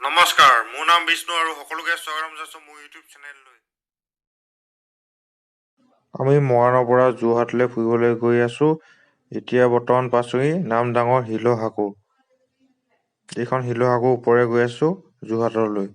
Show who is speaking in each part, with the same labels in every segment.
Speaker 1: নমস্কাৰ, মোৰ নাম বিষ্ণু আৰু সকলোকে স্বাগতম জনাইছোঁ মোৰ ইউটিউব চেনেললৈ। আমি মৰাণৰ পৰা যোৰহাটলৈ ফুৰিবলৈ গৈ আছোঁ। এতিয়া বৰ্তমান পাইছোঁহি নাম ডাঙৰ শিলসাকু। এইখন শিলসাকুৰ ওপৰে গৈ আছোঁ যোৰহাটলৈ।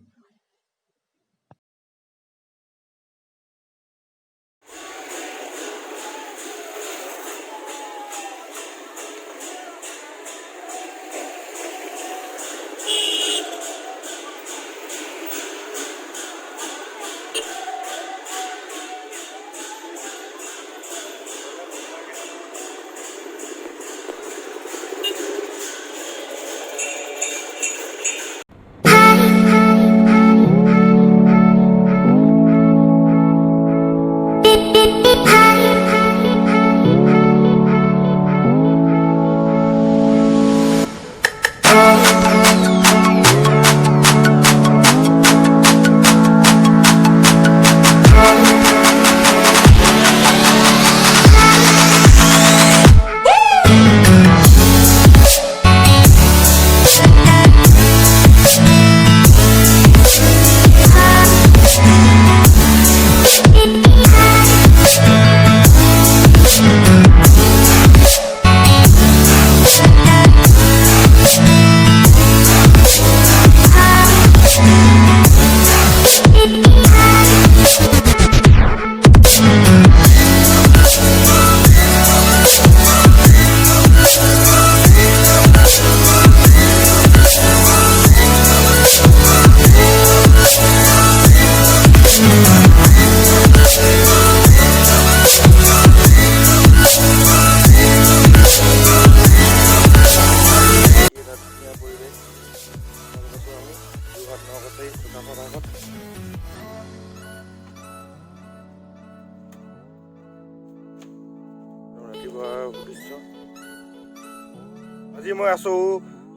Speaker 1: আজি মই আছো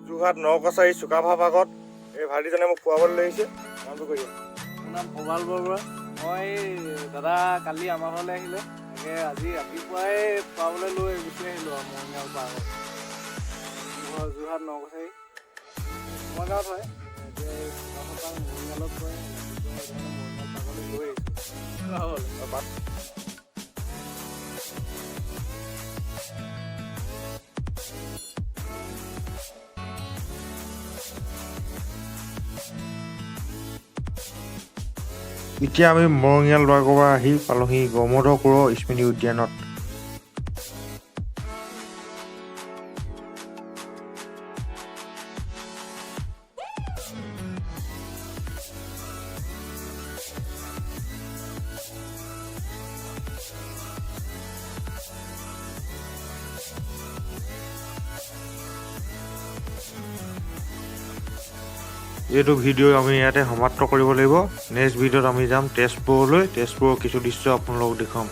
Speaker 1: যোৰহাট নকাছাৰী চুকাফা ভাগত। এই ভাইটিজনে মোক খুৱাবলৈ লৈ আহিছে। নামটো কৈ দিয়া।
Speaker 2: মোৰ নাম প্ৰবাল বৰুৱা। মই দাদা কালি আমাৰ ঘৰলৈ আহিলে, তাকে আজি ৰাতিপুৱাই খুৱাবলৈ লৈ গুচি আহিলোঁ আৰু মৰিগাঁও পাৰ্কত। যোৰহাট নকাছাৰী আমাৰ গাঁৱত হয়। এতিয়া এই চুকাফা পাৰ্ক মৰিগাঁৱত পৰে। মৰিগাঁও পাৰ্কলৈ লৈ আহিছোঁ।
Speaker 1: এতিয়া আমি মৰঙীয়াল পাৰ্কৰ পৰা আহি পালোহি গমধকুৰৰ স্মৃতি উদ্যানত। এইটো ভিডিঅ' আমি ইয়াতে সমাপ্ত কৰিব লাগিব। নেক্সট ভিডিঅ'ত আমি যাম তেজপুৰলৈ। তেজপুৰৰ কিছু দৃশ্য আপোনালোকক দেখুৱাম।